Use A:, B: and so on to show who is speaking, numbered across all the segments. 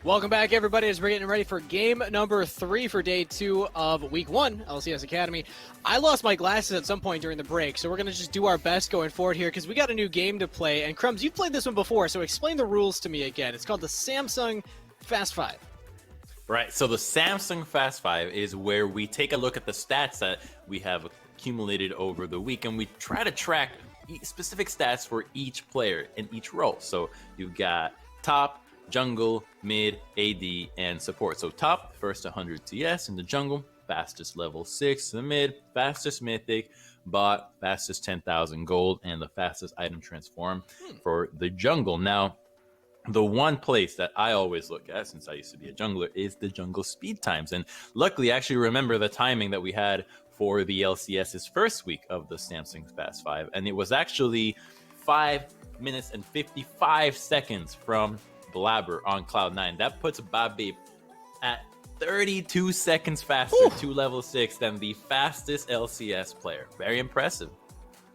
A: Welcome back, everybody, as we're getting ready for game number 3 for day 2 of week 1, LCS Academy. I lost my glasses at some point during the break, so we're going to just do our best going forward here because we got a new game to play. And Crumbs, you've played this one before, so explain the rules to me again. It's called the Samsung Fast 5.
B: Right, so the Samsung Fast 5 is where we take a look at the stats that we have accumulated over the week, and we try to track specific stats for each player in each role. So you've got top, jungle, mid, AD, and support. So top, first 100 TS in the jungle, fastest level 6 in the mid, fastest mythic, bot, fastest 10,000 gold, and the fastest item transform for the jungle. Now, the one place that I always look at, since I used to be a jungler, is the jungle speed times. And luckily, I actually remember the timing that we had for the LCS's first week of the Samsung Fast 5. And it was actually 5 minutes and 55 seconds from Blabber on Cloud9. That puts Babib at 32 seconds faster to level 6 than the fastest LCS player. Very impressive.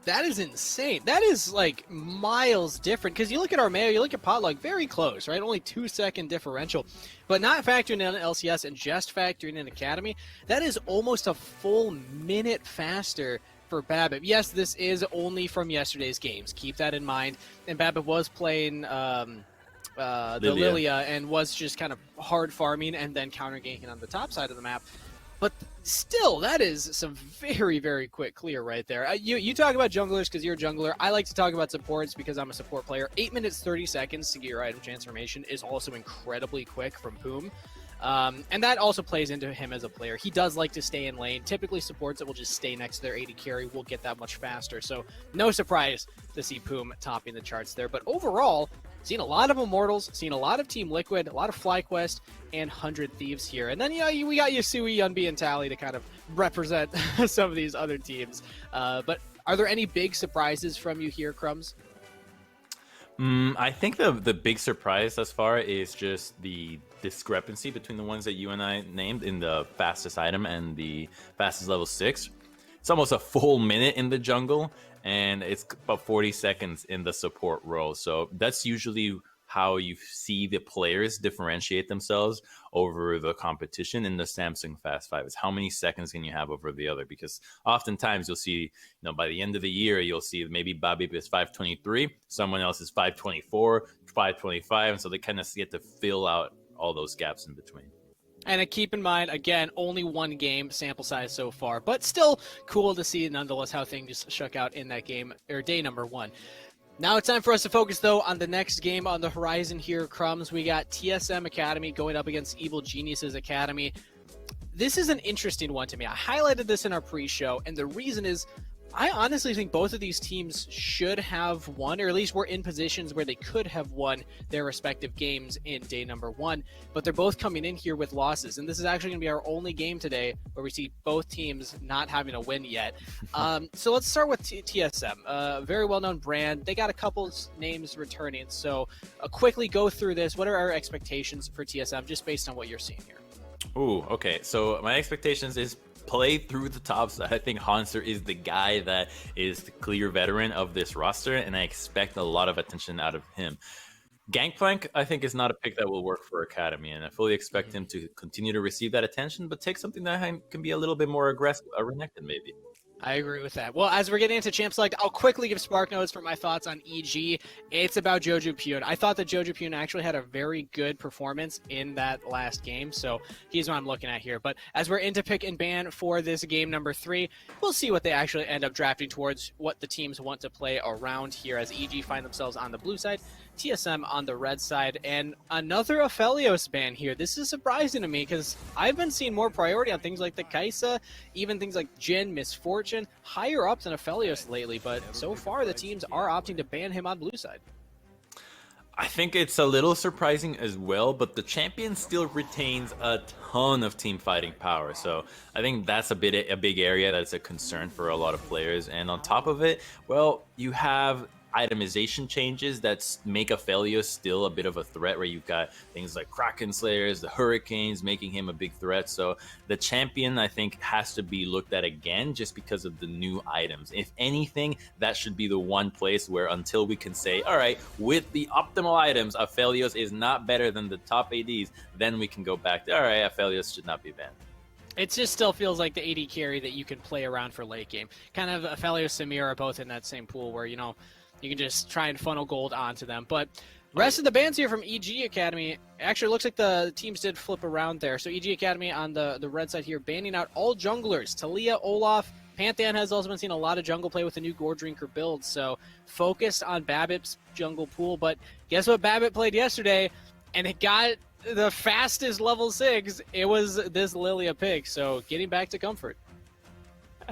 A: That is insane. That is like miles different because you look at Armeo, you look at Potluck, very close, right? Only 2-second differential. But not factoring in LCS and just factoring in Academy, that is almost a full minute faster for Babib. Yes, this is only from yesterday's games. Keep that in mind. And Babib was playing the Lilia and was just kind of hard farming and then counter ganking on the top side of the map. But still, that is some very, very quick clear right there. You talk about junglers because you're a jungler. I like to talk about supports because I'm a support player. 8 minutes, 30 seconds to get your item transformation is also incredibly quick from Poom. And that also plays into him as a player. He does like to stay in lane. Typically, supports that will just stay next to their AD carry will get that much faster. So no surprise to see Poom topping the charts there. But overall, seen a lot of Immortals, seen a lot of Team Liquid, a lot of FlyQuest, and 100 Thieves here. And then, we got Yasui, Yunbi, and Tally to kind of represent some of these other teams. But are there any big surprises from you here, Crumbs?
B: I think the big surprise thus far is just the discrepancy between the ones that you and I named in the fastest item and the fastest level 6. It's almost a full minute in the jungle, and it's about 40 seconds in the support role. So that's usually how you see the players differentiate themselves over the competition in the Samsung Fast 5 is how many seconds can you have over the other, because oftentimes you'll see, by the end of the year, you'll see maybe Babib is 523, someone else is 524, 525, and so they kind of get to fill out all those gaps in between.
A: And keep in mind, again, only one game sample size so far, but still cool to see nonetheless how things shook out in that game, or day number 1. Now it's time for us to focus, though, on the next game on the horizon here, Crumbs. We got TSM Academy going up against Evil Geniuses Academy. This is an interesting one to me. I highlighted this in our pre-show, and the reason is I honestly think both of these teams should have won, or at least were in positions where they could have won their respective games in day number 1, but they're both coming in here with losses, and this is actually going to be our only game today where we see both teams not having a win yet. So let's start with TSM, a very well-known brand. They got a couple names returning, so quickly go through this. What are our expectations for TSM, just based on what you're seeing here?
B: Ooh, okay, so my expectations is play through the top side. I think Hanser is the guy that is the clear veteran of this roster, and I expect a lot of attention out of him. Gangplank, I think, is not a pick that will work for Academy, and I fully expect him to continue to receive that attention, but take something that can be a little bit more aggressive, a Renekton maybe.
A: I agree with that. Well, as we're getting into Champ Select, I'll quickly give Spark Notes for my thoughts on EG. It's about Jojo Pyun. I thought that Jojo Pyun actually had a very good performance in that last game, so he's what I'm looking at here. But as we're into pick and ban for this game number 3, we'll see what they actually end up drafting towards what the teams want to play around here as EG find themselves on the blue side, TSM on the red side, and another Aphelios ban here. This is surprising to me because I've been seeing more priority on things like the Kaisa, even things like Jin, Misfortune, higher up than Aphelios lately, but so far the teams are opting to ban him on blue side.
B: I think it's a little surprising as well, but the champion still retains a ton of team fighting power. So I think that's a big area that's a concern for a lot of players. And on top of it, well, you have itemization changes that make Aphelios still a bit of a threat, where you've got things like Kraken Slayers, the Hurricanes, making him a big threat. So the champion, I think, has to be looked at again just because of the new items. If anything, that should be the one place where, until we can say, all right, with the optimal items, Aphelios is not better than the top ADs, then we can go back to, all right, Aphelios should not be banned.
A: It just still feels like the AD carry that you can play around for late game. Kind of Aphelios, Samir are both in that same pool where, you know, you can just try and funnel gold onto them. But rest of the bans here from EG Academy, actually looks like the teams did flip around there. So EG Academy on the red side here, banning out all junglers. Talia, Olaf, Pantheon has also been seeing a lot of jungle play with the new Gore Drinker build. So focused on Babbitt's jungle pool. But guess what Babbitt played yesterday? And it got the fastest level 6. It was this Lilia pick. So getting back to comfort.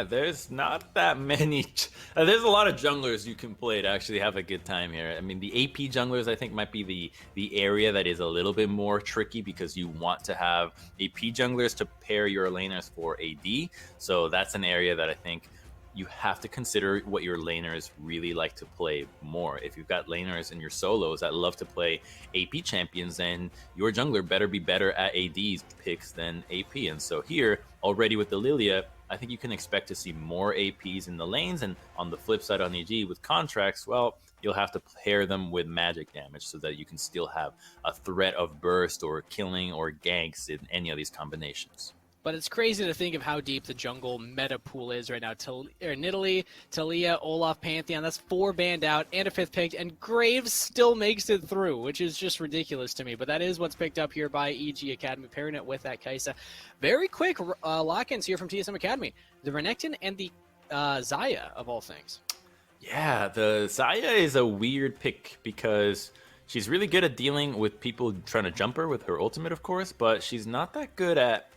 B: There's not that many. There's a lot of junglers you can play to actually have a good time here. I mean, the AP junglers, I think, might be the area that is a little bit more tricky, because you want to have AP junglers to pair your laners for AD. So that's an area that I think you have to consider what your laners really like to play more. If you've got laners in your solos that love to play AP champions, then your jungler better be better at AD's picks than AP. And so here, already with the Lilia, I think you can expect to see more APs in the lanes. And on the flip side on EG with contracts, well, you'll have to pair them with magic damage so that you can still have a threat of burst or killing or ganks in any of these combinations.
A: But it's crazy to think of how deep the jungle meta pool is right now. Nidalee, Talia, Olaf, Pantheon, that's 4 banned out and a 5th picked, and Graves still makes it through, which is just ridiculous to me. But that is what's picked up here by EG Academy, pairing it with that Kai'Sa. Very quick lock-ins here from TSM Academy. The Renekton and the Xayah, of all things.
B: Yeah, the Xayah is a weird pick because she's really good at dealing with people trying to jump her with her ultimate, of course, but she's not that good at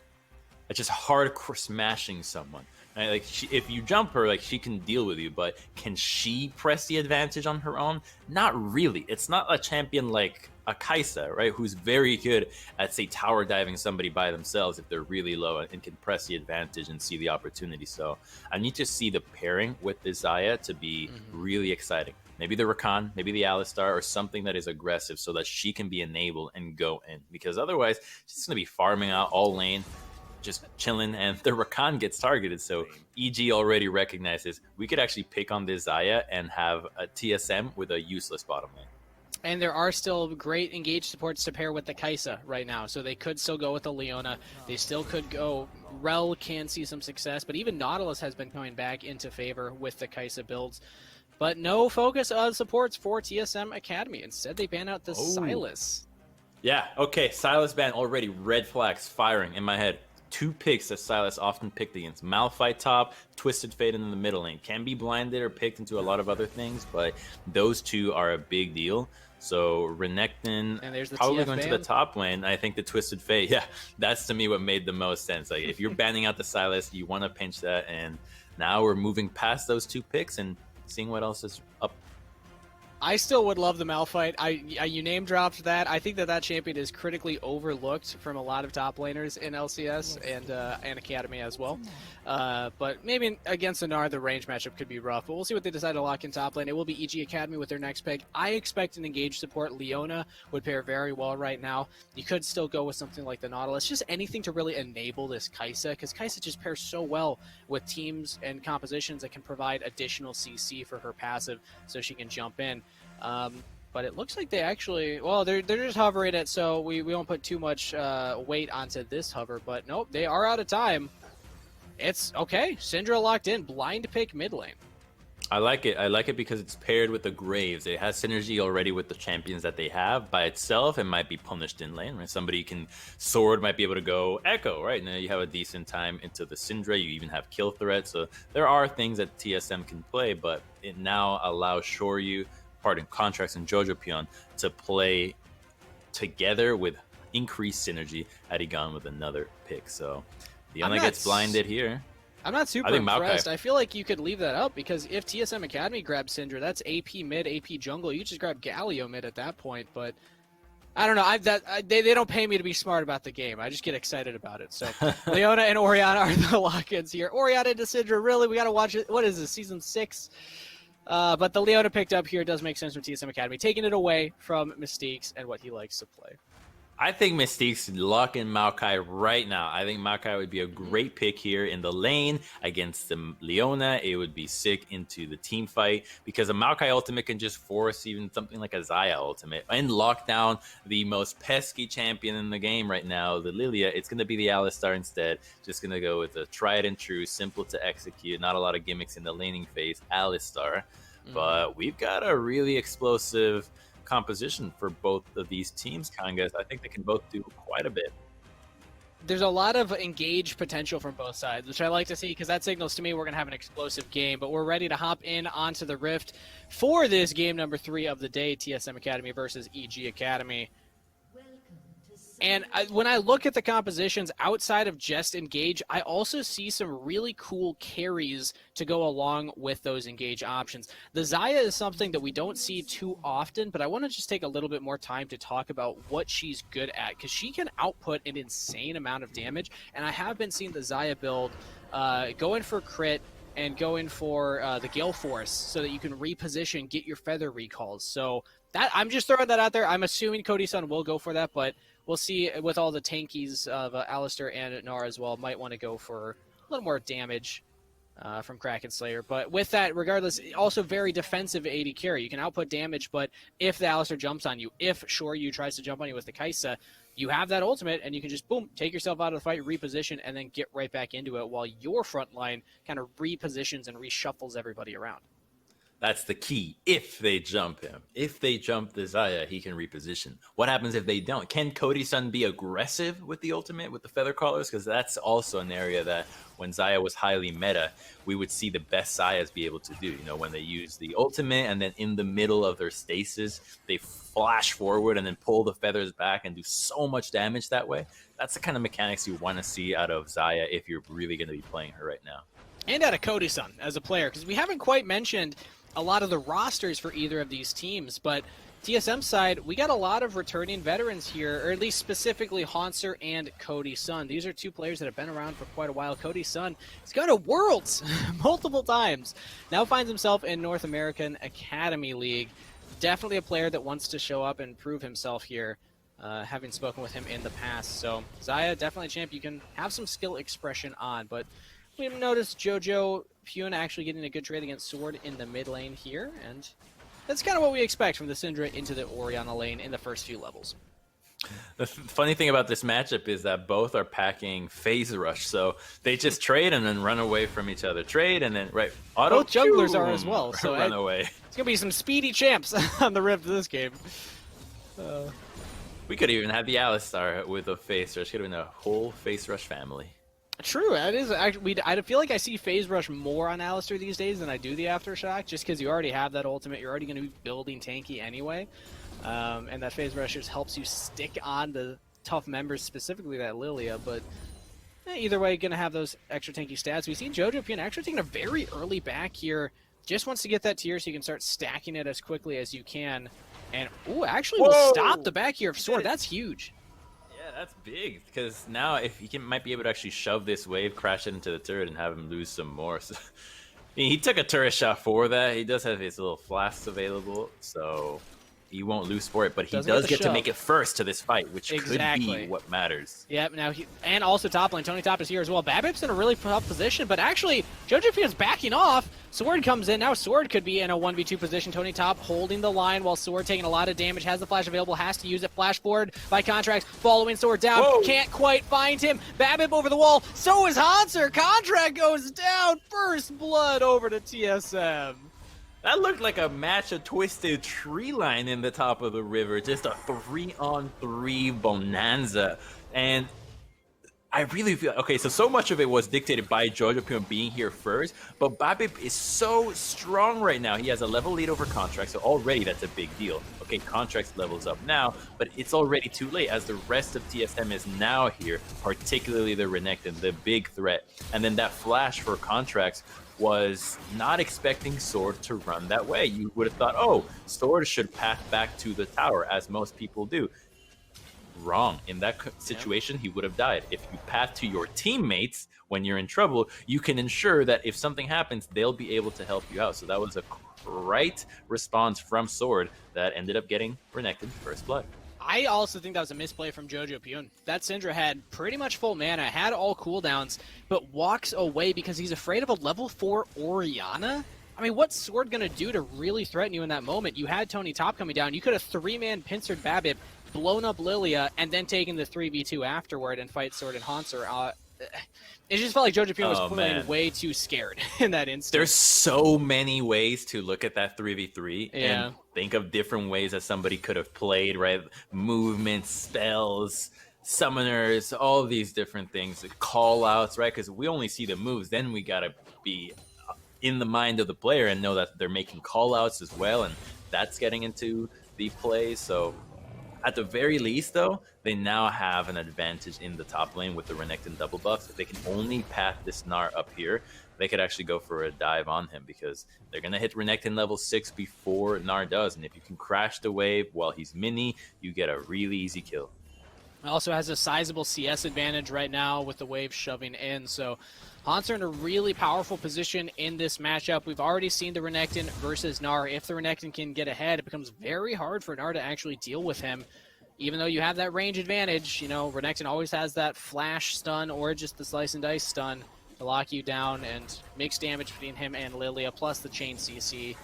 B: just hardcore smashing someone. Right? Like, if you jump her, like, she can deal with you, but can she press the advantage on her own? Not really. It's not a champion like a Kai'Sa, right? Who's very good at, say, tower diving somebody by themselves if they're really low and can press the advantage and see the opportunity. So I need to see the pairing with the Xayah to be really exciting. Maybe the Rakan, maybe the Alistar, or something that is aggressive so that she can be enabled and go in. Because otherwise, she's going to be farming out all lane, just chilling, and the Rakan gets targeted. So EG already recognizes we could actually pick on this Xayah and have a TSM with a useless bottom lane.
A: And there are still great engaged supports to pair with the Kai'Sa right now. So they could still go with the Leona. They still could go. Rel can see some success, but even Nautilus has been coming back into favor with the Kai'Sa builds. But no focus on supports for TSM Academy. Instead, they ban out the Sylas.
B: Yeah, okay, Sylas ban already. Red flags firing in my head. 2 picks that Sylas often picked against. Malphite top, Twisted Fate in the middle lane. Can be blinded or picked into a lot of other things, but those 2 are a big deal. So Renekton probably
A: TF
B: going to the top lane. I think the Twisted Fate, yeah, that's to me what made the most sense. Like, if you're banning out the Sylas, you want to pinch that, and now we're moving past those 2 picks and seeing what else is up.
A: I still would love the Malphite. You name dropped that. I think that champion is critically overlooked from a lot of top laners in LCS and Academy as well. But maybe against Anar, the range matchup could be rough. But we'll see what they decide to lock in top lane. It will be EG Academy with their next pick. I expect an engaged support. Leona would pair very well right now. You could still go with something like the Nautilus. Just anything to really enable this Kai'Sa, because Kai'Sa just pairs so well with teams and compositions that can provide additional CC for her passive so she can jump in. But it looks like they actually, well, they're just hovering it, so we won't put too much weight onto this hover. But nope, they are out of time. It's okay. Syndra locked in. Blind pick mid lane.
B: I like it. I like it because it's paired with the Graves. It has synergy already with the champions that they have. By itself, it might be punished in lane, right? Somebody can sword might be able to go Echo, right? Now you have a decent time into the Syndra. You even have kill threat. So there are things that TSM can play, but it now allows Shoryu, Contracts, and Jojo Pion to play together with increased synergy had he gone with another pick. So Leona gets blinded here.
A: I'm not super impressed. I feel like you could leave that up, because if TSM Academy grabs Syndra, that's AP mid, AP jungle. You just grab Galio mid at that point. But I don't know. They don't pay me to be smart about the game. I just get excited about it. So Leona and Orianna are the lock-ins here. Orianna into Syndra. Really, we got to watch it. What is this, season 6? But the Leona picked up here does make sense from TSM Academy, taking it away from Mystiques and what he likes to play.
B: I think Mystique's locking Maokai right now. I think Maokai would be a great pick here in the lane against the Leona. It would be sick into the team fight because a Maokai ultimate can just force even something like a Xayah ultimate and lock down the most pesky champion in the game right now, the Lilia. It's going to be the Alistar instead. Just going to go with a tried and true, simple to execute, not a lot of gimmicks in the laning phase, Alistar. But we've got a really explosive composition for both of these teams, Kangas. I think they can both do quite a bit.
A: There's a lot of engaged potential from both sides, which I like to see because that signals to me we're going to have an explosive game. But we're ready to hop in onto the Rift for this game number 3 of the day, TSM Academy versus EG Academy. And when I look at the compositions outside of just engage, I also see some really cool carries to go along with those engage options. The Xayah is something that we don't see too often, but I want to just take a little bit more time to talk about what she's good at, because she can output an insane amount of damage, and I have been seeing the Xayah build go in for crit and go in for the Gale Force so that you can reposition, get your feather recalls. So that I'm just throwing that out there. I'm assuming Cody Sun will go for that, but we'll see with all the tankies of Alistar and Nara as well. Might want to go for a little more damage from Kraken Slayer. But with that, regardless, also very defensive AD carry. You can output damage, but if the Alistar jumps on you, if Shoryu tries to jump on you with the Kaisa, you have that ultimate, and you can just, boom, take yourself out of the fight, reposition, and then get right back into it while your front line kind of repositions and reshuffles everybody around.
B: That's the key. If they jump him, if they jump the Xayah, he can reposition. What happens if they don't? Can Cody Sun be aggressive with the ultimate, with the feather callers? Because that's also an area that when Xayah was highly meta, we would see the best Xayahs be able to do. You know, when they use the ultimate and then in the middle of their stasis, they flash forward and then pull the feathers back and do so much damage that way. That's the kind of mechanics you want to see out of Xayah if you're really going to be playing her right now.
A: And out of Cody Sun as a player, because we haven't quite mentioned a lot of the rosters for either of these teams, but TSM side, we got a lot of returning veterans here, or at least specifically Haunser and Cody Sun. These are two players that have been around for quite a while. Cody Sun has gone to Worlds multiple times. Now finds himself in North American Academy League. Definitely a player that wants to show up and prove himself here, having spoken with him in the past. So Xayah, definitely a champ you can have some skill expression on, but we've noticed Jojo Pune actually getting a good trade against Sword in the mid lane here, and that's kind of what we expect from the Syndra into the Orianna lane in the first few levels.
B: The funny thing about this matchup is that both are packing Phase Rush, so they just trade and then run away from each other. Trade and then, right, auto.
A: Both junglers are as well, so
B: run away.
A: It's going to be some speedy champs on the Rift of this game.
B: We could even have the Alistar with a Phase Rush. Could have been a whole Phase Rush family.
A: True, that is actually. I feel like I see Phase Rush more on Alistar these days than I do the Aftershock, just because you already have that ultimate. You're already going to be building tanky anyway, and that Phase Rush just helps you stick on the tough members, specifically that Lilia. But either way, going to have those extra tanky stats. We've seen Jojo Pune actually taking a very early back here. Just wants to get that tier so you can start stacking it as quickly as you can. And actually will stop the back here of Sword. That's huge.
B: That's big, because now if he might be able to actually shove this wave, crash it into the turret, and have him lose some more. So, I mean, he took a turret shot for that. He does have his little flasks available, so he won't lose for it. But he does get to make it first to this fight, which could be what matters.
A: Yep. Now and also top lane. Tony Top is here as well. Babip's in a really tough position, but actually Jojo Pune's backing off. Sword comes in. Now Sword could be in a 1v2 position. Tony Top holding the line while Sword taking a lot of damage. Has the flash available. Has to use it. Flash forward by Contract. Following Sword down.
B: Whoa.
A: Can't quite find him. Babip over the wall. So is Haunser. Contract goes down. First blood over to TSM.
B: That looked like a match of Twisted Tree Line in the top of the river. Just a 3-on-3 bonanza. And I really feel, okay, so much of it was dictated by Jojo Pune being here first, but Babip is so strong right now. He has a level lead over Contract, so already that's a big deal. Okay, Contract levels up now, but it's already too late as the rest of TSM is now here, particularly the Renekton, the big threat. And then that flash for Contracts was not expecting Sword to run that way. You would have thought, oh, Sword should path back to the tower, as most people do. Wrong. In that situation, he would have died. If you path to your teammates when you're in trouble, you can ensure that if something happens, they'll be able to help you out. So that was a right response from Sword that ended up getting Renekton first blood.
A: I also think that was a misplay from Jojo Pyun. That Syndra had pretty much full mana, had all cooldowns, but walks away because he's afraid of a level 4 Orianna? I mean, what's Sword going to do to really threaten you in that moment? You had Tony Top coming down. You could have 3-man pincered Babip, blown up Lilia, and then taken the 3v2 afterward and fight Sword and Hanser. It just felt like Jojo Pyun was playing way too scared in that instance.
B: There's so many ways to look at that 3v3
A: Yeah.
B: and think of different ways that somebody could have played, right? Movements, spells, summoners, all of these different things, call outs, right? Because we only see the moves, then we gotta be in the mind of the player and know that they're making call outs as well, and that's getting into the play. So at the very least, though, they now have an advantage in the top lane with the Renekton double buffs. If they can only path this Gnar up here, they could actually go for a dive on him because they're going to hit Renekton level 6 before Gnar does. And if you can crash the wave while he's mini, you get a really easy kill.
A: Also has a sizable CS advantage right now with the wave shoving in, so Hanser in a really powerful position in this matchup. We've already seen the Renekton versus Gnar. If the Renekton can get ahead, it becomes very hard for Gnar to actually deal with him. Even though you have that range advantage, you know, Renekton always has that flash stun or just the slice and dice stun to lock you down, and mixed damage between him and Lilia, plus the chain CC.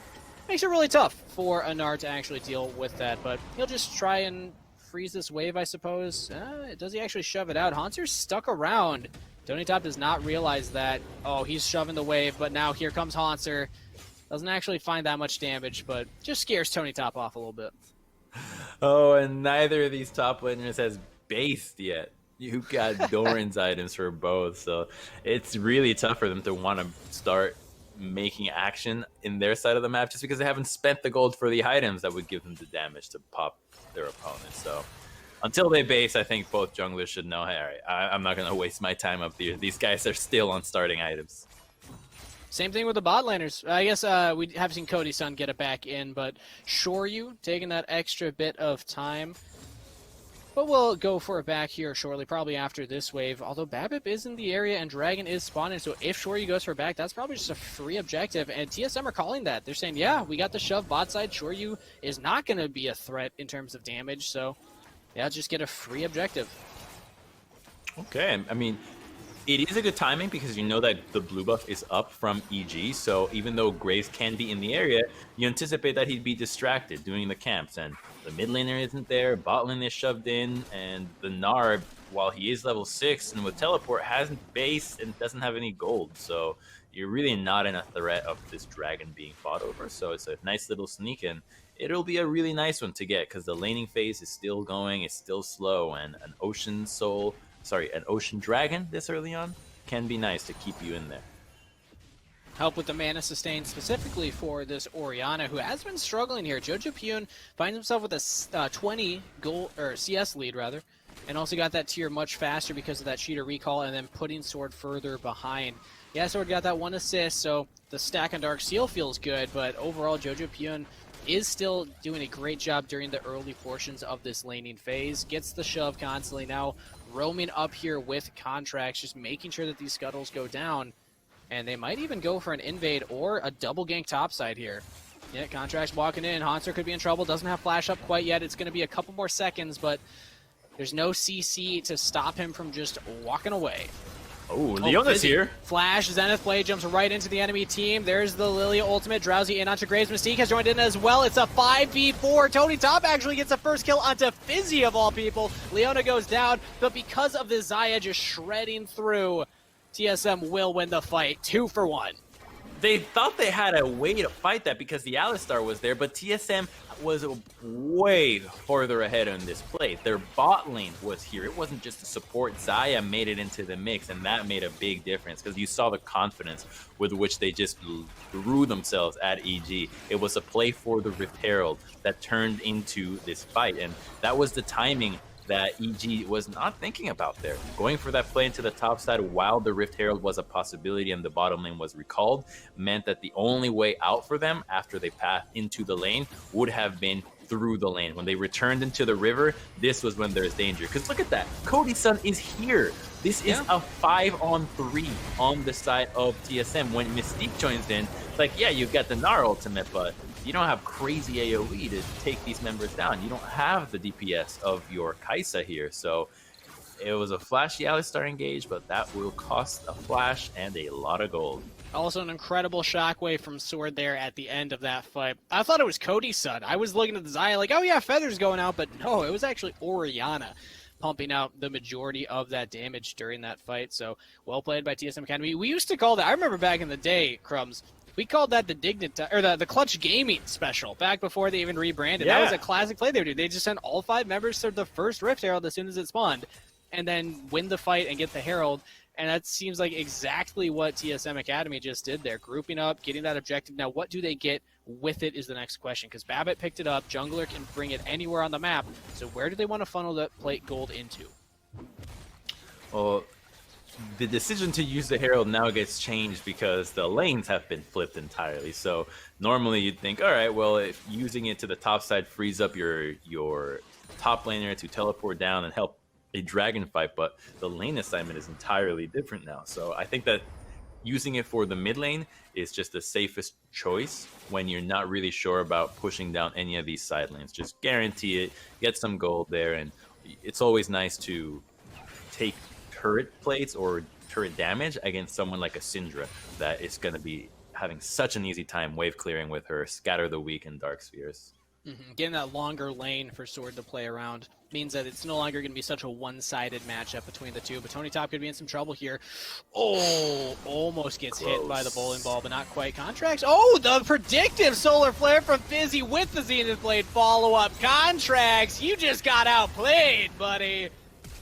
A: Makes it really tough for a Gnar to actually deal with that, but he'll just try and freeze this wave, I suppose. Does he actually shove it out? Hanser's stuck around. Tony Top does not realize that. Oh, he's shoving the wave, but now here comes Hanser. Doesn't actually find that much damage, but just scares Tony Top off a little bit.
B: Oh, and neither of these top laners has based yet. You got Doran's items for both, so it's really tough for them to want to start making action in their side of the map just because they haven't spent the gold for the items that would give them the damage to pop their opponent. So until they base, I think both junglers should know, hey, all right, I'm not going to waste my time up here. These guys are still on starting items.
A: Same thing with the bot laners. I guess we have seen Cody's son get it back in, but Shoryu taking that extra bit of time. But we'll go for it back here shortly, probably after this wave. Although Babip is in the area and Dragon is spawning, so if Shoryu goes for it back, that's probably just a free objective. And TSM are calling that. They're saying, yeah, we got the shove bot side. Shoryu is not going to be a threat in terms of damage, so yeah, just get a free objective.
B: Okay, I mean, it is a good timing because you know that the blue buff is up from EG, so even though Graves can be in the area, you anticipate that he'd be distracted doing the camps, and the mid laner isn't there, bot lane is shoved in, and the Gnar, while he is level 6 and with teleport, hasn't base and doesn't have any gold, so you're really not in a threat of this dragon being fought over, so it's a nice little sneak in. It'll be a really nice one to get because the laning phase is still going, it's still slow, and an ocean dragon this early on can be nice to keep you in there.
A: Help with the mana sustain specifically for this Orianna, who has been struggling here. Jojo Pyun finds himself with a 20 goal or CS lead rather, and also got that tier much faster because of that cheater recall, and then putting Sword further behind. Yeah, Sword got that 1 assist, so the stack on Dark Seal feels good, but overall Jojo Pyun is still doing a great job during the early portions of this laning phase. Gets the shove constantly, now roaming up here with contracts, just making sure that these scuttles go down. And they might even go for an invade or a double gank topside here. Yeah, contracts walking in. Hanser could be in trouble. Doesn't have flash up quite yet. It's going to be a couple more seconds, but there's no CC to stop him from just walking away.
B: Oh, Leona's here.
A: Flash, Zenith Blade jumps right into the enemy team. There's the Lilia ultimate. Drowsy in onto Graves. Mystique has joined in as well. It's a 5v4. Tony Top actually gets the first kill onto Fizzy of all people. Leona goes down, but because of the Xayah just shredding through, TSM will win the fight 2-for-1.
B: They thought they had a way to fight that because the Alistar was there, but TSM was way further ahead on this play. Their bot lane was here. It wasn't just a support. Xayah made it into the mix, and that made a big difference because you saw the confidence with which they just threw themselves at EG. It was a play for the Rift Herald that turned into this fight, and that was the timing that EG was not thinking about there. Going for that play into the top side while the Rift Herald was a possibility and the bottom lane was recalled meant that the only way out for them after they passed into the lane would have been through the lane. When they returned into the river, this was when there's danger. Because look at that. Cody's son is here. This is a 5-on-3 on the side of TSM. When Mystique joins in, it's like, yeah, you've got the Gnar ultimate, but you don't have crazy AoE to take these members down. You don't have the DPS of your Kai'Sa here. So it was a flashy Alistar engage, but that will cost a flash and a lot of gold.
A: Also an incredible shockwave from Sword there at the end of that fight. I thought it was Cody's son. I was looking at the Xayah like, oh yeah, Feather's going out, but no, it was actually Orianna pumping out the majority of that damage during that fight. So well played by TSM Academy. We used to call that, I remember back in the day, Crumbs, we called that the Dignita or the Clutch Gaming special back before they even rebranded. Yeah. That was a classic play they would do. They just sent all 5 members to the first Rift Herald as soon as it spawned, and then win the fight and get the Herald. And that seems like exactly what TSM Academy just did there. Grouping up, getting that objective. Now, what do they get with it is the next question. Because Babbitt picked it up. Jungler can bring it anywhere on the map. So where do they want to funnel that plate gold into?
B: Well, the decision to use the Herald now gets changed because the lanes have been flipped entirely. So normally you'd think, all right, well, if using it to the top side frees up your top laner to teleport down and help a dragon fight, but the lane assignment is entirely different now. So I think that using it for the mid lane is just the safest choice when you're not really sure about pushing down any of these side lanes. Just guarantee it, get some gold there, and it's always nice to take turret plates or turret damage against someone like a Syndra that is going to be having such an easy time wave clearing with her Scatter the Weak and Dark Spheres.
A: Getting that longer lane for Sword to play around means that it's no longer going to be such a one-sided matchup between the two. But Tony Top could be in some trouble here. Oh, almost gets hit by the bowling ball, but not quite. Contracts. Oh, the predictive solar flare from Fizzy with the Zenith Blade follow-up. Contracts, you just got outplayed, buddy.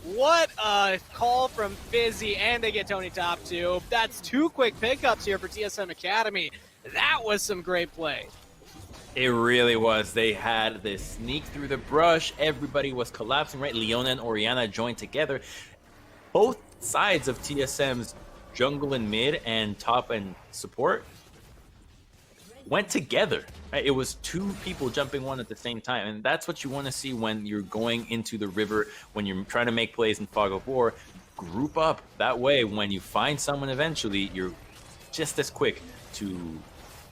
A: What a call from Fizzy, and they get Tony Top too. That's 2 quick pickups here for TSM Academy. That was some great play.
B: It really was. They had this sneak through the brush. Everybody was collapsing, right? Leona and Orianna joined together. Both sides of TSM's jungle and mid and top and support went together. Right? It was 2 people jumping one at the same time. And that's what you want to see when you're going into the river, when you're trying to make plays in Fog of War. Group up. That way, when you find someone eventually, you're just as quick to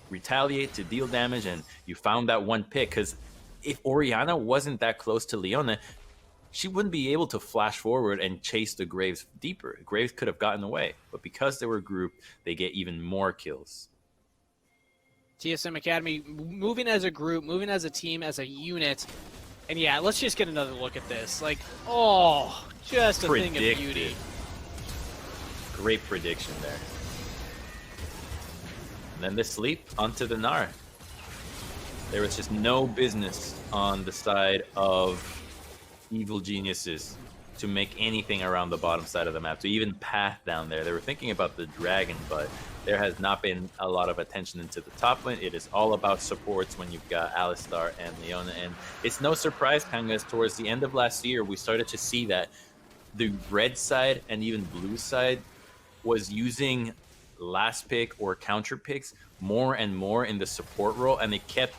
B: retaliate, to deal damage, and you found that one pick. Because if Orianna wasn't that close to Leona, she wouldn't be able to flash forward and chase the Graves deeper. Graves could have gotten away, but because they were grouped, they get even more kills.
A: TSM Academy moving as a group, moving as a team, as a unit. And yeah, let's just get another look at this. Like, oh, just a thing of beauty.
B: Great prediction there. And then the sleep onto the Gnar. There was just no business on the side of evil geniuses to make anything around the bottom side of the map, to even path down there. They were thinking about the dragon, but there has not been a lot of attention into the top lane. It is all about supports when you've got Alistar and Leona. And it's no surprise, Kangas, towards the end of last year, we started to see that the red side and even blue side was using last pick or counter picks more and more in the support role, and they kept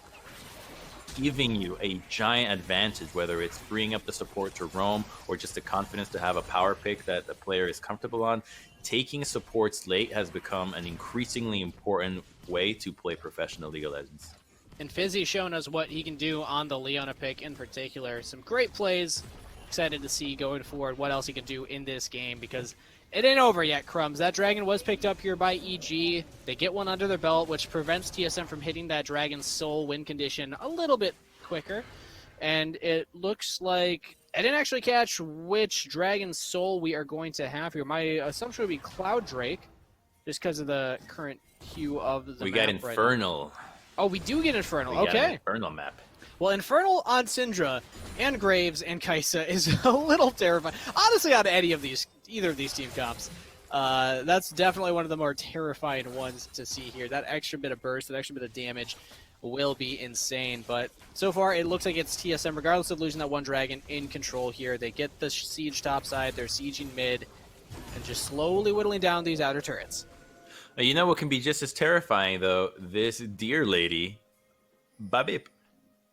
B: giving you a giant advantage, whether it's freeing up the support to roam or just the confidence to have a power pick that the player is comfortable on. Taking supports late has become an increasingly important way to play professional League of Legends.
A: And Fizzy's shown us what he can do on the Leona pick in particular. Some great plays. Excited to see going forward what else he can do in this game, because it ain't over yet, Crumbs. That dragon was picked up here by EG. They get one under their belt, which prevents TSM from hitting that Dragon's Soul win condition a little bit quicker. And it looks like I didn't actually catch which Dragon's Soul we are going to have here. My assumption would be Cloud Drake, just because of the current hue of the map.
B: We got Infernal.
A: Right. Oh, we do get Infernal.
B: We got an Infernal map.
A: Well, Infernal on Syndra and Graves and Kai'Sa is a little terrifying. Honestly, on either of these team comps, that's definitely one of the more terrifying ones to see here. That extra bit of burst, that extra bit of damage will be insane. But so far, it looks like it's TSM, regardless of losing that one dragon, in control here. They get the siege topside, they're sieging mid, and just slowly whittling down these outer turrets.
B: You know what can be just as terrifying, though? This deer lady, Babip.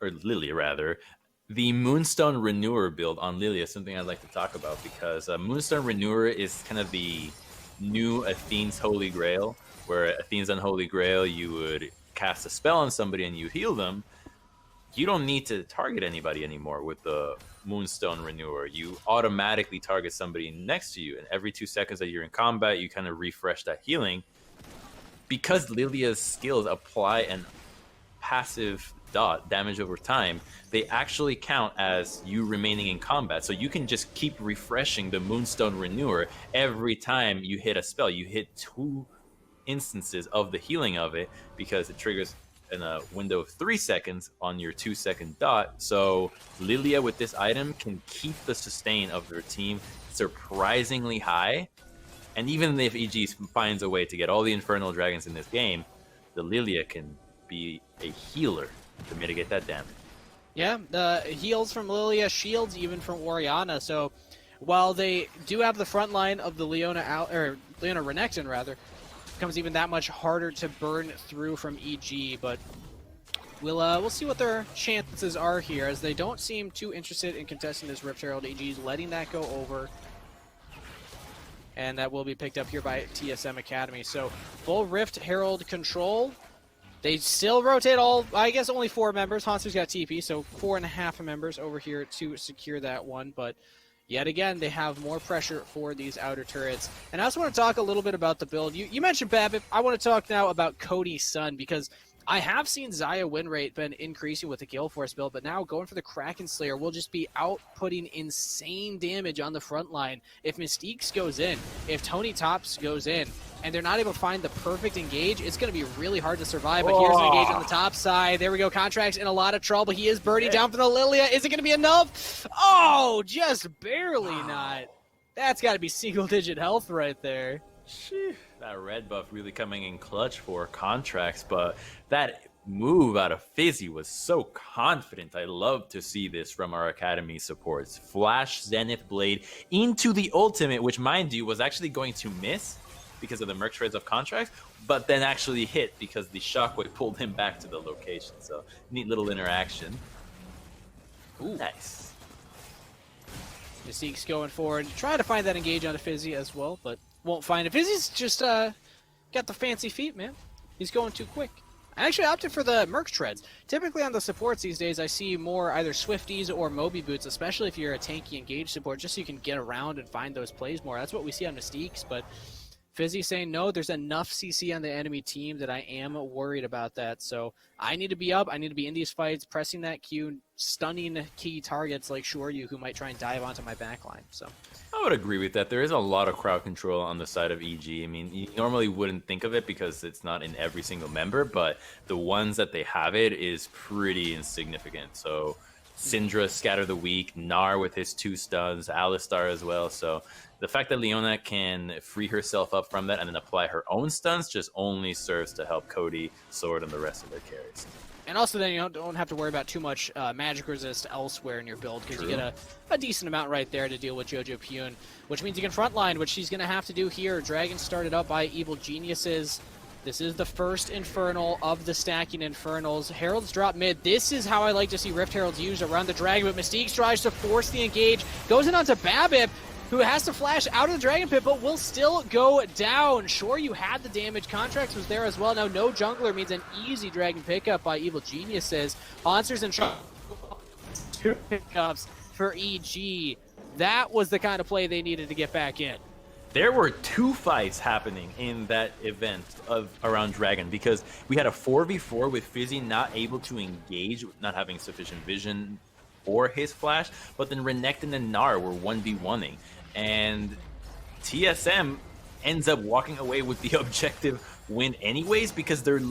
B: or Lilia rather, the Moonstone Renewer build on Lilia is something I'd like to talk about because Moonstone Renewer is kind of the new Athene's Holy Grail, where Athene's Unholy Grail, you would cast a spell on somebody and you heal them. You don't need to target anybody anymore with the Moonstone Renewer. You automatically target somebody next to you, and every 2 seconds that you're in combat, you kind of refresh that healing. Because Lilia's skills apply an passive dot damage over time, they actually count as you remaining in combat. So you can just keep refreshing the Moonstone Renewer every time you hit a spell. You hit 2 instances of the healing of it because it triggers in a window of 3 seconds on your 2-second dot. So Lilia with this item can keep the sustain of their team surprisingly high. And even if EG finds a way to get all the Infernal Dragons in this game, the Lilia can be a healer to mitigate that damage.
A: Yeah, the heals from Lilia, shields even from Orianna. So while they do have the front line of the Leona Renekton rather, becomes even that much harder to burn through from EG. But we'll see what their chances are here, as they don't seem too interested in contesting this Rift Herald. EG's letting that go over. And that will be picked up here by TSM Academy. So full Rift Herald control. They still rotate all, I guess only 4 members. Hansu's got TP, so 4.5 members over here to secure that one. But yet again, they have more pressure for these outer turrets. And I also want to talk a little bit about the build. You mentioned BABIP. I want to talk now about Cody's son, because I have seen Xayah win rate been increasing with the Gale Force build, but now going for the Kraken Slayer will just be outputting insane damage on the front line. If Mystiques goes in, if Tony Tops goes in, and they're not able to find the perfect engage, it's going to be really hard to survive. But here's an engage on the top side. There we go. Contract's in a lot of trouble. He is burning down for the Lilia. Is it going to be enough? Oh, just barely not. That's got to be single-digit health right there.
B: That red buff really coming in clutch for Contracts, but that move out of Fizzy was so confident. I love to see this from our Academy supports. Flash Zenith Blade into the ultimate, which mind you was actually going to miss because of the Merc Shreds of Contracts, but then actually hit because the Shockwave pulled him back to the location. So neat little interaction. Ooh, nice.
A: Mystique's going forward, trying to find that engage on a Fizzy as well, but won't find it. Fizzy's just got the fancy feet, man. He's going too quick. I actually opted for the Merc Treads. Typically on the supports these days, I see more either Swifties or Moby Boots, especially if you're a tanky engage support, just so you can get around and find those plays more. That's what we see on Mystiques, but Fizzy saying no, there's enough CC on the enemy team that I am worried about that. So I need to be up. I need to be in these fights, pressing that Q, stunning key targets like Shoryu, who might try and dive onto my backline. So
B: I would agree with that. There is a lot of crowd control on the side of EG. I mean, you normally wouldn't think of it because it's not in every single member, but the ones that they have it is pretty insignificant. So Syndra, Scatter the Weak, Gnar with his 2 stuns, Alistar as well. So the fact that Leona can free herself up from that and then apply her own stuns just only serves to help Cody, Sword, and the rest of their carries.
A: And also then you don't have to worry about too much magic resist elsewhere in your build, because you get a decent amount right there to deal with Jojo Pyun, which means you can frontline, which she's going to have to do here. Dragon started up by Evil Geniuses. This is the first Infernal of the stacking Infernals. Heralds drop mid. This is how I like to see Rift Heralds used around the Dragon, but Mystique tries to force the engage. Goes in onto BABIP, who has to flash out of the Dragon Pit, but will still go down. Sure, you had the damage. Contracts was there as well. Now, no jungler means an easy Dragon pickup by Evil Geniuses. Monsters and 2 pickups for EG. That was the kind of play they needed to get back in.
B: There were 2 fights happening in that event around Dragon, because we had a 4v4 with Fizzy not able to engage, not having sufficient vision for his flash, but then Renekton and Gnar were 1v1ing, and TSM ends up walking away with the objective win anyways because their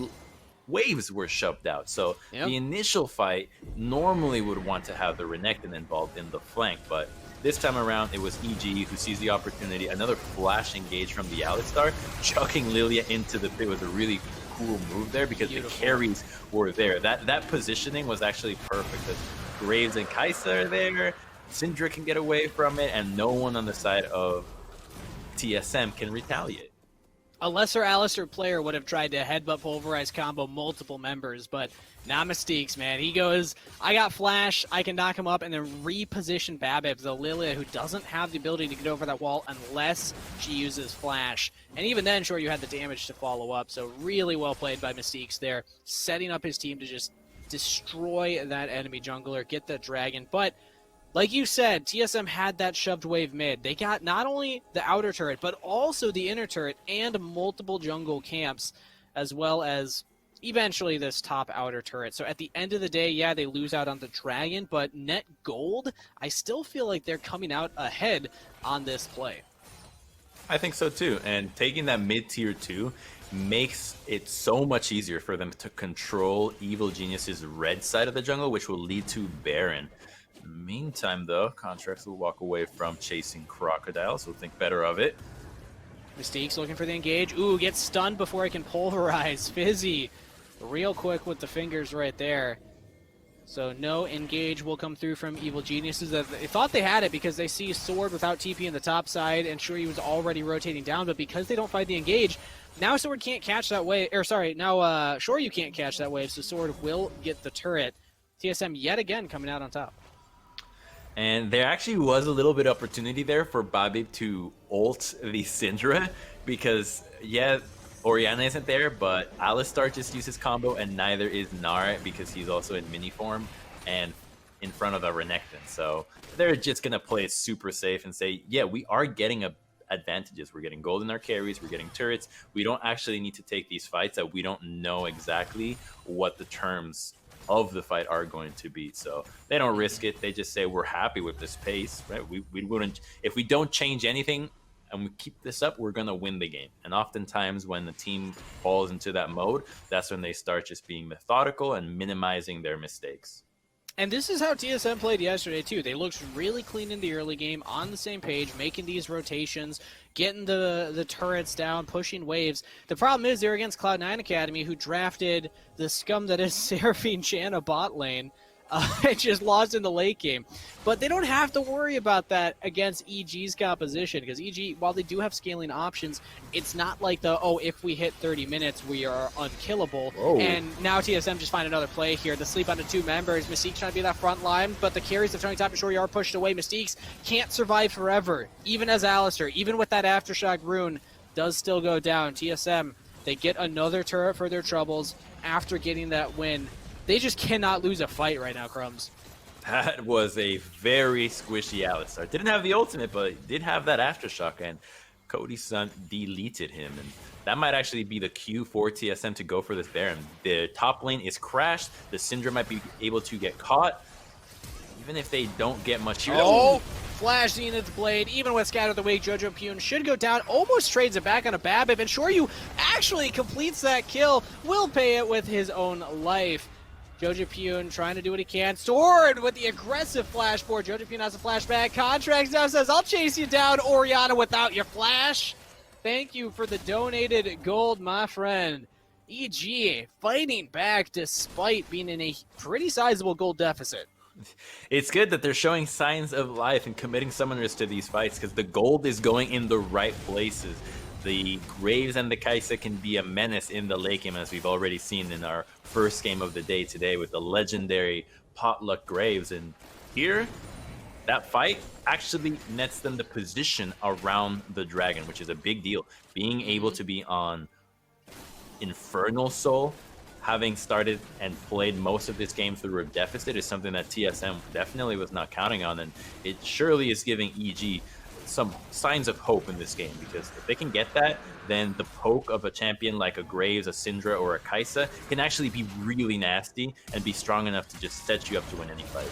B: waves were shoved out. So the initial fight normally would want to have the Renekton involved in the flank, but this time around it was EG who sees the opportunity. Another flash engage from the Alistar, chucking Lilia into the pit was a really cool move there because the carries were there. That positioning was actually perfect. Graves and Kai'Sa are there, Syndra can get away from it, and no one on the side of TSM can retaliate.
A: A lesser Alistair player would have tried to headbutt pulverize combo multiple members, but not Mystique's, man. He goes, I got flash, I can knock him up, and then reposition Babip, the Lilia, who doesn't have the ability to get over that wall unless she uses flash. And even then, sure, you had the damage to follow up, so really well played by Mystique's there, setting up his team to just destroy that enemy jungler, get that dragon. But like you said, TSM had that shoved wave mid. They got not only the outer turret, but also the inner turret and multiple jungle camps, as well as eventually this top outer turret. So at the end of the day, yeah, they lose out on the dragon, but net gold, I still feel like they're coming out ahead on this play.
B: I think so too. And taking that mid-tier 2 makes it so much easier for them to control Evil Genius's red side of the jungle, which will lead to Baron. Meantime, though, Contracts will walk away from chasing Crocodiles. We'll think better of it.
A: Mystique's looking for the engage. Ooh, gets stunned before I can pulverize. Fizzy, real quick with the fingers right there. So no engage will come through from Evil Geniuses. They thought they had it because they see Sword without TP in the top side, and sure, he was already rotating down, but because they don't find the engage, now Sword can't catch that wave. Or sorry, now sure you can't catch that wave, so Sword will get the turret. TSM yet again coming out on top.
B: And there actually was a little bit of opportunity there for Babip to ult the Syndra because, yeah, Orianna isn't there, but Alistar just uses combo, and neither is Gnar because he's also in mini form and in front of the Renekton. So they're just going to play it super safe and say, yeah, we are getting advantages. We're getting gold in our carries, we're getting turrets. We don't actually need to take these fights that we don't know exactly what the terms of the fight are going to be. So they don't risk it. They just say, we're happy with this pace, right? We wouldn't, if we don't change anything and we keep this up, we're going to win the game. And oftentimes when the team falls into that mode, that's when they start just being methodical and minimizing their mistakes.
A: And this is how TSM played yesterday, too. They looked really clean in the early game, on the same page, making these rotations, getting the turrets down, pushing waves. The problem is they're against Cloud9 Academy, who drafted the scum that is Seraphine Channa bot lane. It just lost in the late game. But they don't have to worry about that against EG's composition, because EG, while they do have scaling options, it's not like if we hit 30 minutes, we are unkillable.
B: Whoa.
A: And now TSM just find another play here. The sleep onto 2 members. Mystique trying to be that front line, but the carries of turning top and Shorey are pushed away. Mystique's can't survive forever, even as Alistair, even with that Aftershock rune, does still go down. TSM, they get another turret for their troubles after getting that win. They just cannot lose a fight right now, Crumbs.
B: That was a very squishy Alistar. Didn't have the ultimate, but did have that Aftershock, and Cody's son deleted him. And that might actually be the cue for TSM to go for this Baron. The top lane is crashed. The Syndra might be able to get caught. Even if they don't get much here.
A: Oh! Flash Zenith's Blade, even with Scatter the Wake, Jojo Pune should go down, almost trades it back on a Babip, and Shoryu actually completes that kill, will pay it with his own life. Jojo Pune trying to do what he can. Sword with the aggressive flash board. Jojo Pune has a flashback. Contracts now says, I'll chase you down, Orianna, without your flash. Thank you for the donated gold, my friend. EG fighting back despite being in a pretty sizable gold deficit.
B: It's good that they're showing signs of life and committing summoners to these fights because the gold is going in the right places. The Graves and the Kai'Sa can be a menace in the late game, as we've already seen in our first game of the day today with the legendary Potluck Graves. And here, that fight actually nets them the position around the dragon, which is a big deal. Being able to be on Infernal Soul, having started and played most of this game through a deficit, is something that TSM definitely was not counting on, and it surely is giving EG some signs of hope in this game, because if they can get that, then the poke of a champion like a Graves, a Syndra, or a Kai'Sa can actually be really nasty and be strong enough to just set you up to win any fight.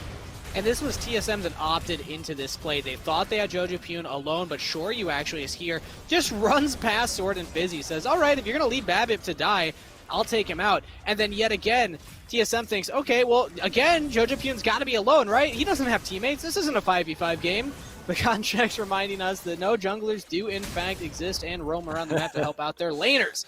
A: And this was TSM that opted into this play. They thought they had Jojo Pune alone, but Shoryu actually is here. Just runs past Sword and Fizzy, says, all right, if you're going to leave Babip to die, I'll take him out. And then yet again, TSM thinks, okay, well, again, Jojo Pune's got to be alone, right? He doesn't have teammates. This isn't a 5v5 game. The contract's reminding us that no, junglers do in fact exist and roam around the map to help out their laners.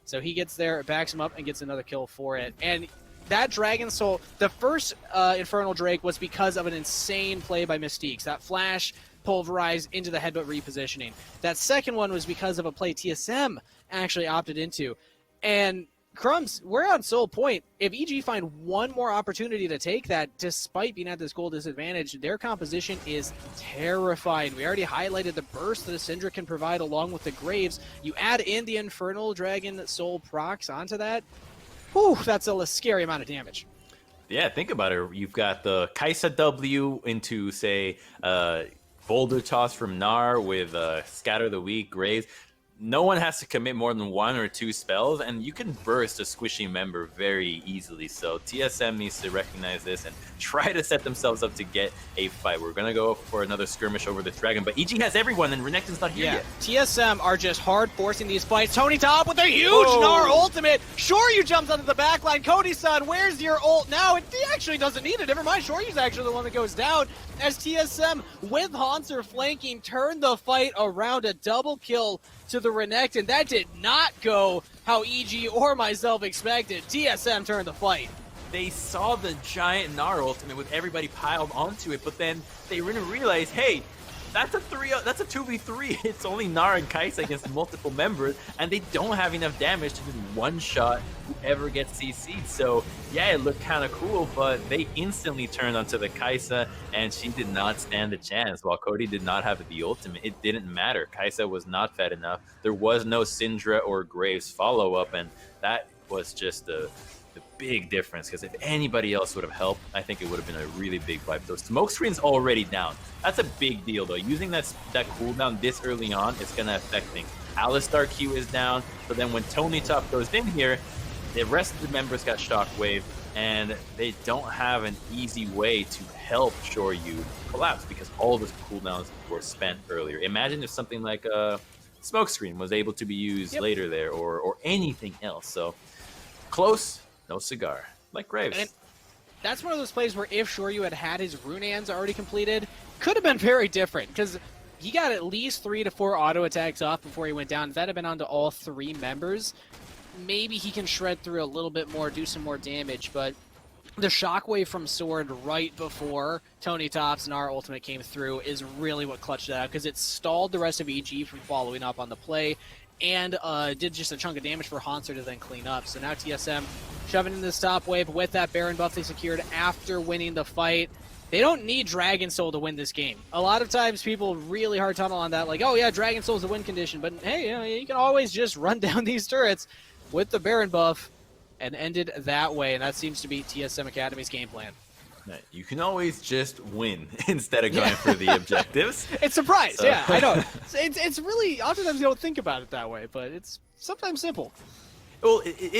A: So he gets there, backs him up, and gets another kill for it. And that Dragon Soul, the first Infernal Drake was because of an insane play by Mystique's. That flash pulverize into the headbutt repositioning. That second one was because of a play TSM actually opted into. And Crumbs, we're on sole point. If EG find one more opportunity to take that, despite being at this goal disadvantage, their composition is terrifying. We already highlighted the burst that a Syndra can provide along with the Graves. You add in the Infernal Dragon Soul procs onto that, whew, that's a scary amount of damage.
B: Yeah, think about it. You've got the Kaisa W into, say, Boulder Toss from Gnar with Scatter the Weak, Graves. No one has to commit more than 1 or 2 spells, and you can burst a squishy member very easily. So TSM needs to recognize this and try to set themselves up to get a fight. We're going to go for another skirmish over this dragon, but EG has everyone, and Renekton's not here yet.
A: TSM are just hard forcing these fights. Tony Top with a huge Gnar ultimate. Shoryu jumps onto the backline. Cody-san, where's your ult now? And he actually doesn't need it. Never mind, Shoryu's actually the one that goes down. As TSM with Hanser flanking turned the fight around, a double kill to the Renekton. That did not go how EG or myself expected. TSM turned the fight.
B: They saw the giant Gnar ultimate with everybody piled onto it, but then they didn't realize, hey, that's a 2v3. It's only Gnar and Kaisa against multiple members, and they don't have enough damage to just one-shot whoever gets CC'd. So, yeah, it looked kind of cool, but they instantly turned onto the Kaisa, and she did not stand a chance. While Cody did not have the ultimate, it didn't matter. Kaisa was not fed enough. There was no Syndra or Graves follow-up, and that was just the big difference, because if anybody else would have helped, I think it would have been a really big wipe. So smoke screen's already down. That's a big deal, though. Using that cooldown this early on is going to affect things. Alistar Q is down, so then when Tony Top goes in here, the rest of the members got Shockwave, and they don't have an easy way to help Shoryu collapse, because all of his cooldowns were spent earlier. Imagine if something like a smoke screen was able to be used later there, or anything else. So close, no cigar, like Graves.
A: And that's one of those plays where if Shoryu had his Runeans already completed, could have been very different, because he got at least 3 to 4 auto attacks off before he went down. If that had been onto all 3 members, maybe he can shred through a little bit more, do some more damage, but the Shockwave from Sword right before Tony Top's Gnar ultimate came through is really what clutched it out, because it stalled the rest of EG from following up on the play, and did just a chunk of damage for Hanser to then clean up. So now TSM shoving in this top wave with that Baron buff they secured after winning the fight. They don't need Dragon Soul to win this game. A lot of times people really hard tunnel on that, like, oh yeah, Dragon Soul's a win condition, but hey, you know, you can always just run down these turrets with the Baron buff, and ended that way, and that seems to be TSM Academy's game plan.
B: You can always just win instead of going for the objectives.
A: It's surprise, so. Yeah, I know. It's really, oftentimes you don't think about it that way, but it's sometimes simple.
B: Well, it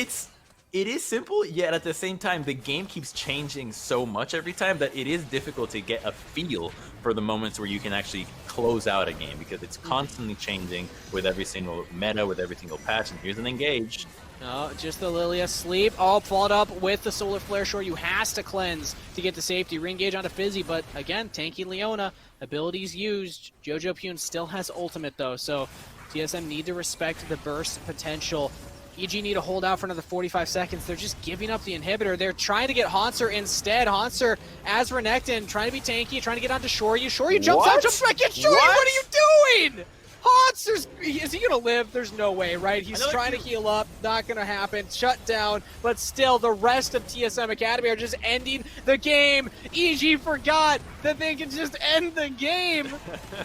B: is simple, yet at the same time, the game keeps changing so much every time that it is difficult to get a feel for the moments where you can actually close out a game, because it's constantly changing with every single meta, with every single patch. And here's an engage.
A: No, just the Lily asleep. All followed up with the Solar Flare. Shoryu has to cleanse to get to safety. Re-engage onto Fizzy, but again, tanky Leona. Abilities used. Jojo Pune still has ultimate though, so TSM need to respect the burst potential. EG need to hold out for another 45 seconds. They're just giving up the inhibitor. They're trying to get Hanser instead. Hanser, as Renekton, trying to be tanky, trying to get onto Shoryu. Shoryu jumps out, jumps back in. Shoryu, what are you doing? Hanser's, is he gonna live? There's no way, right? He's trying to heal up, not gonna happen. Shut down, but still, the rest of TSM Academy are just ending the game. EG forgot that they can just end the game,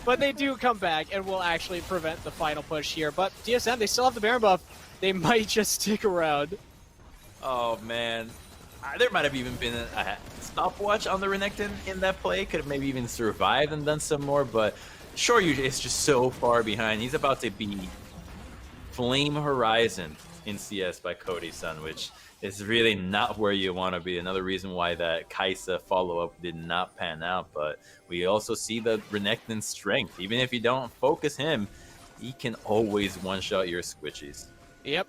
A: but they do come back and will actually prevent the final push here. But TSM, they still have the Baron buff. They might just stick around.
B: Oh, man. There might have even been a stopwatch on the Renekton in that play. Could have maybe even survived and done some more, but Shoryu is just so far behind. He's about to be Flame Horizon in CS by Cody-san, which is really not where you want to be. Another reason why that Kaisa follow-up did not pan out, but we also see the Renekton's strength. Even if you don't focus him, he can always one-shot your squishies.
A: Yep.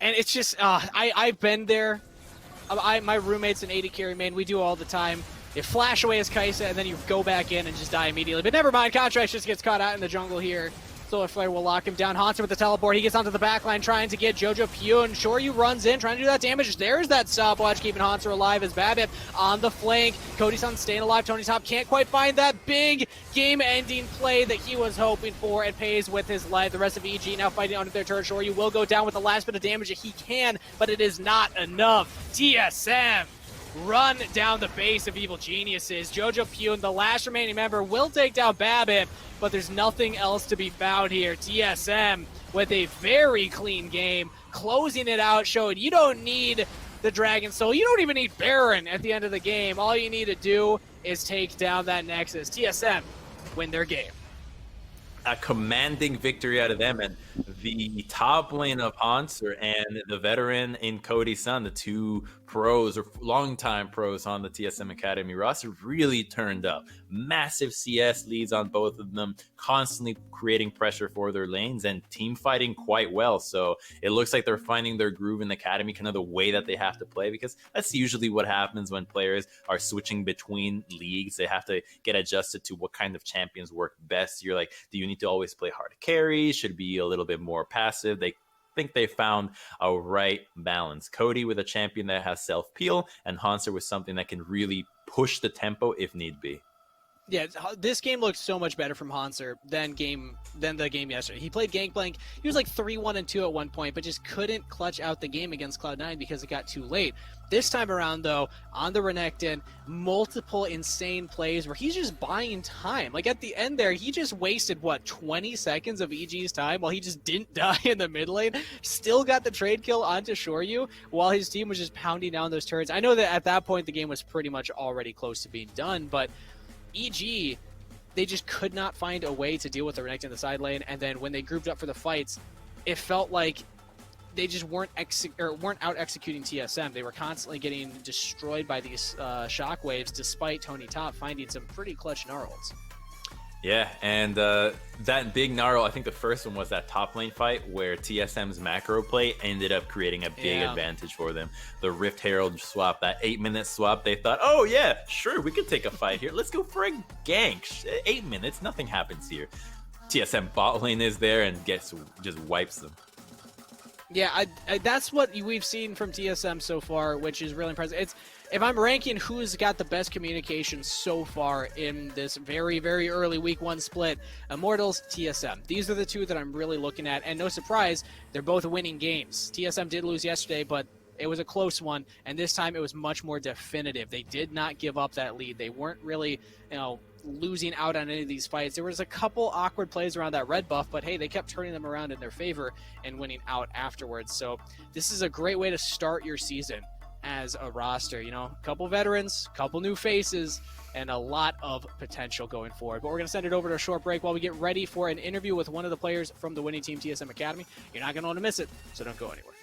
A: And it's just, I've been there. My roommate's an 80 carry main. We do all the time. You flash away as Kaisa, and then you go back in and just die immediately. But never mind, Contract just gets caught out in the jungle here. Solar Flare will lock him down. Hanser with the teleport. He gets onto the backline trying to get Jojo Pyun. Shoryu runs in, trying to do that damage. There's that stopwatch keeping Hanser alive as Babip on the flank. Cody-san staying alive. Tony Top can't quite find that big game-ending play that he was hoping for, and pays with his life. The rest of EG now fighting under their turret. Shoryu will go down with the last bit of damage that he can, but it is not enough. TSM run down the base of Evil Geniuses. Jojo Pyun, the last remaining member, will take down Babip, but there's nothing else to be found here. TSM with a very clean game, closing it out, showing you don't need the Dragon Soul. You don't even need Baron at the end of the game. All you need to do is take down that Nexus. TSM win their game.
B: A commanding victory out of them, and the top lane of Hanser and the veteran in Cody-san, the two pros or longtime pros on the TSM Academy roster, really turned up. Massive CS leads on both of them, constantly creating pressure for their lanes and team fighting quite well. So it looks like they're finding their groove in the Academy, kind of the way that they have to play, because that's usually what happens when players are switching between leagues. They have to get adjusted to what kind of champions work best. You're like, do you need to always play hard carry? Should be a little bit more passive? They think they found a right balance. Cody with a champion that has self-peel, and Hanser with something that can really push the tempo if need be.
A: Yeah, this game looked so much better from Hanser than the game yesterday. He played Gangplank. He was like 3-1-2 at one point, but just couldn't clutch out the game against Cloud9 because it got too late. This time around, though, on the Renekton, multiple insane plays where he's just buying time. Like at the end there, he just wasted, 20 seconds of EG's time while he just didn't die in the mid lane. Still got the trade kill onto Shoryu while his team was just pounding down those turrets. I know that at that point the game was pretty much already close to being done, but EG, they just could not find a way to deal with the Renekton in the side lane, and then when they grouped up for the fights, it felt like they just weren't out executing TSM. They were constantly getting destroyed by these shockwaves, despite Tony Top finding some pretty clutch gnarls.
B: Yeah, and that big gnarl, I think the first one was that top lane fight where TSM's macro play ended up creating a big advantage for them. The Rift Herald swap, that 8-minute swap, they thought, oh yeah, sure, we could take a fight here. Let's go for a gank. 8 minutes, nothing happens here. TSM bot lane is there and just wipes them.
A: Yeah, that's what we've seen from TSM so far, which is really impressive. If I'm ranking who's got the best communication so far in this very, very early Week 1 split, Immortals, TSM. These are the two that I'm really looking at, and no surprise, they're both winning games. TSM did lose yesterday, but it was a close one, and this time it was much more definitive. They did not give up that lead. They weren't really, losing out on any of these fights. There was a couple awkward plays around that red buff, but hey, they kept turning them around in their favor and winning out afterwards. So this is a great way to start your season as a roster. A couple veterans, couple new faces, and a lot of potential going forward. But we're going to send it over to a short break while we get ready for an interview with one of the players from the winning team, TSM Academy. You're not going to want to miss it, so don't go anywhere.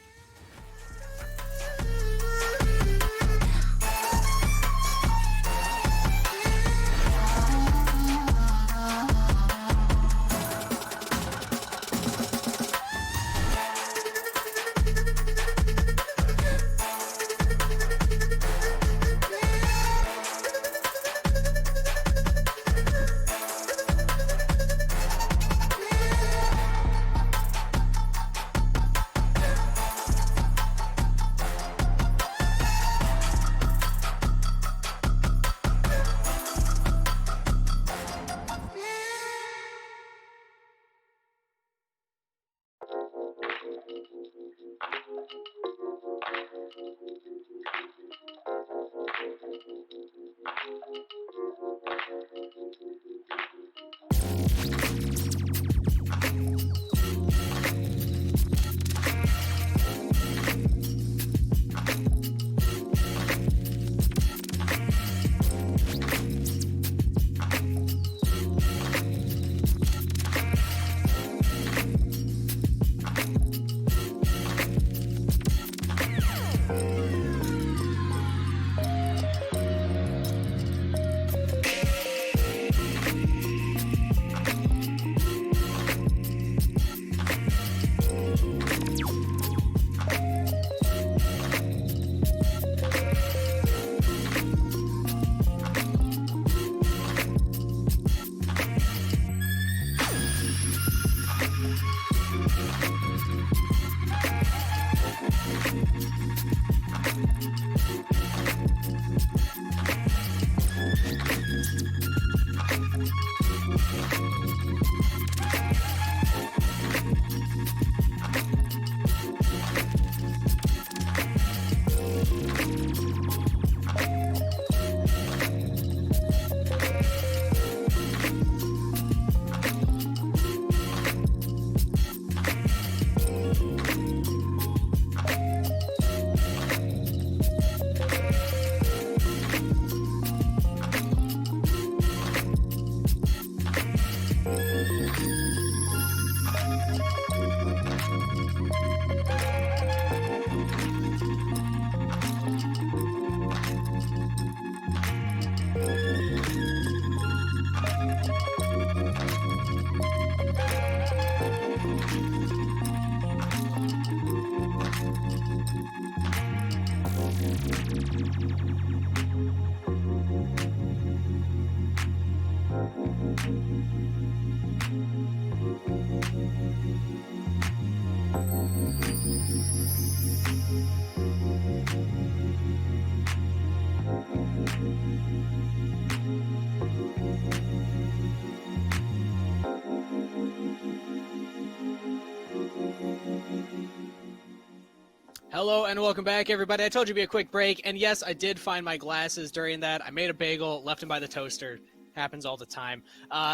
A: Hello and welcome back, everybody. I told you it'd be a quick break, and yes, I did find my glasses during that. I made a bagel, left them by the toaster. Happens all the time.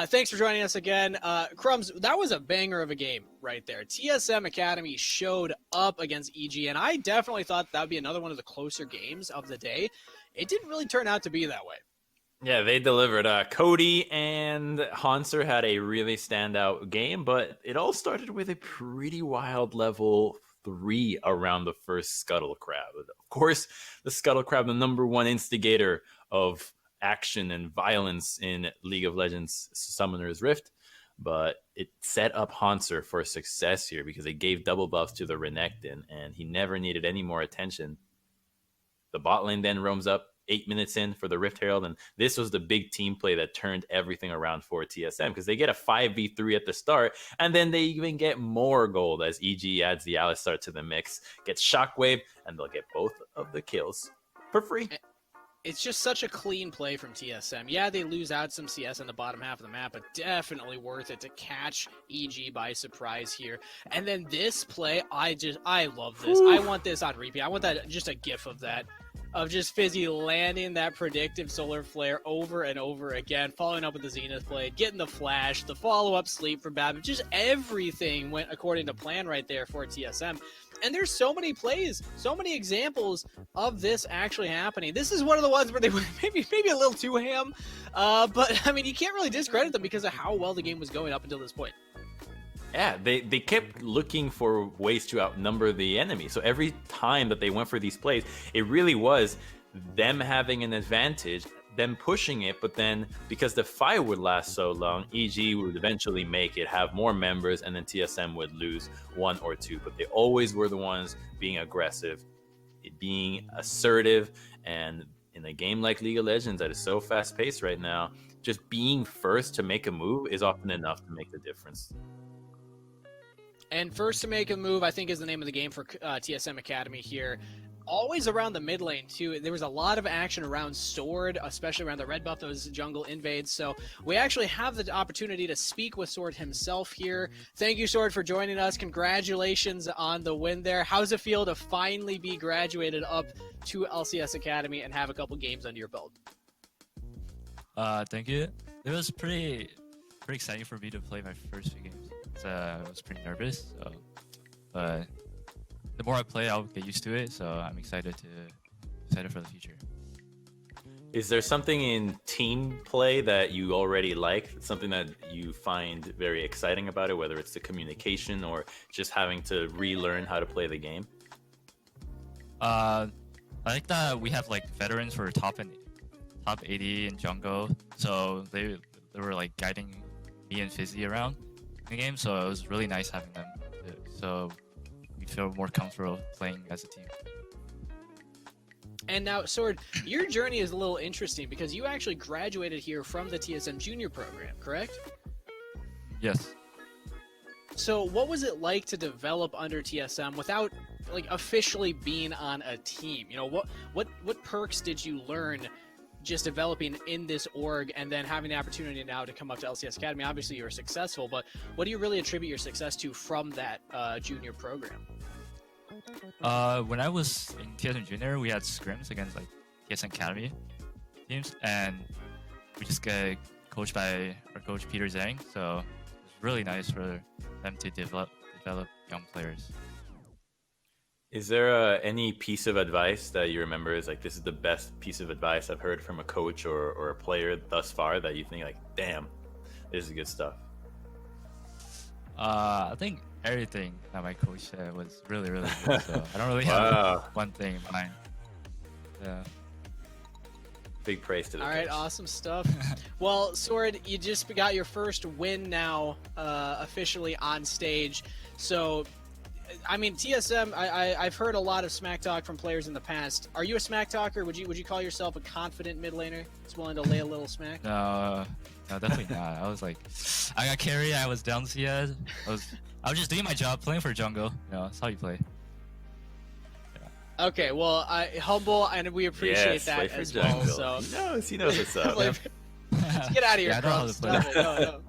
A: Thanks for joining us again. Crumbs, that was a banger of a game right there. TSM Academy showed up against EG, and I definitely thought that would be another one of the closer games of the day. It didn't really turn out to be that way.
B: Yeah, they delivered. Cody and Hanser had a really standout game, but it all started with a pretty wild level 3 around the first Scuttle Crab. Of course, the Scuttle Crab, the number one instigator of action and violence in League of Legends Summoner's Rift, but it set up Hanser for success here because it gave double buffs to the Renekton, and he never needed any more attention. The bot lane then roams up 8 minutes in for the Rift Herald, and this was the big team play that turned everything around for TSM because they get a 5v3 at the start, and then they even get more gold as EG adds the Alistar to the mix, gets Shockwave, and they'll get both of the kills for free.
A: It's just such a clean play from TSM. Yeah, they lose out some CS on the bottom half of the map, but definitely worth it to catch EG by surprise here. And then this play, I love this. Ooh. I want this on repeat. I want that, just a gif of that. Of just Fizzy landing that predictive solar flare over and over again, following up with the Zenith blade, getting the flash, the follow-up sleep from Babbitt. Just everything went according to plan right there for TSM. And there's so many plays, so many examples of this actually happening. This is one of the ones where they were maybe a little too ham, but I mean, you can't really discredit them because of how well the game was going up until this point.
B: Yeah, they kept looking for ways to outnumber the enemy. So every time that they went for these plays, it really was them having an advantage, them pushing it, but then because the fight would last so long, EG would eventually make it, have more members, and then TSM would lose 1 or 2. But they always were the ones being aggressive, being assertive, and in a game like League of Legends that is so fast-paced right now, just being first to make a move is often enough to make the difference.
A: And first to make a move, I think, is the name of the game for TSM Academy here. Always around the mid lane, too. There was a lot of action around Sword, especially around the red buff, those jungle invades. So we actually have the opportunity to speak with Sword himself here. Thank you, Sword, for joining us. Congratulations on the win there. How's it feel to finally be graduated up to LCS Academy and have a couple games under your belt?
C: Thank you. It was pretty exciting for me to play my first few games. I was pretty nervous, but the more I play, I'll get used to it. So I'm excited for the future.
B: Is there something in team play that you already like? Something that you find very exciting about it, whether it's the communication or just having to relearn how to play the game?
C: I like that we have like veterans for top AD and jungle, so they were like guiding me and Fizzy around the game, so it was really nice having them, so we feel more comfortable playing as a team.
A: And now, Sword, your journey is a little interesting because you actually graduated here from the TSM Junior program, correct?
C: Yes.
A: So what was it like to develop under TSM without like officially being on a team? You know, what perks did you learn just developing in this org and then having the opportunity now to come up to LCS Academy? Obviously you were successful, but what do you really attribute your success to from that junior program?
C: When I was in TSM Junior, we had scrims against like TSM Academy teams, and we just get coached by our coach Peter Zhang. So it's really nice for them to develop young players.
B: Is there any piece of advice that you remember is like, this is the best piece of advice I've heard from a coach or a player thus far that you think like, damn, this is good stuff?
C: I think everything that my coach said was really good. So I don't really
B: Wow.
C: have one thing in mind. Yeah.
B: Big praise to the
A: All right,
B: coach.
A: awesome stuff. Well, Sword, you just got your first win now, officially on stage. So, I mean, TSM. I've heard a lot of smack talk from players in the past. Are you a smack talker? Would you call yourself a confident mid laner that's willing to lay a little smack?
C: No, definitely not. I was like, I got carry. I was down CS. I was just doing my job, playing for jungle. You know, that's how you play.
A: Okay, well, humble, and we appreciate
B: Yes, play
A: that
B: for
A: as
B: jungle.
A: well. So,
B: He knows what's up.
A: Let's get out of here,
C: Yeah, I know how
A: Crumb.
C: to play.
A: Stop it. No.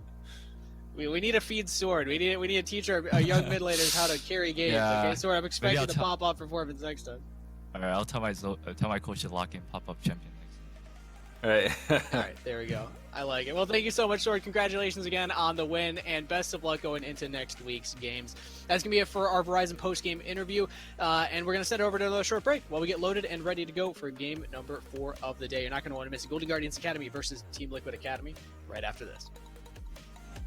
A: We need a feed Sword. We need to teach our young mid laners how to carry games.
C: Yeah.
A: Okay, Sword, I'm expecting
C: I'll
A: to
C: tell-
A: pop off performance next time.
C: All right, I'll tell my coach to lock in pop-up champion next.
B: All right.
A: All right, there we go. I like it. Well, thank you so much, Sword. Congratulations again on the win, and best of luck going into next week's games. That's going to be it for our Verizon post-game interview, and we're going to send it over to another short break while we get loaded and ready to go for game number 4 of the day. You're not going to want to miss it. Golden Guardians Academy versus Team Liquid Academy right after this.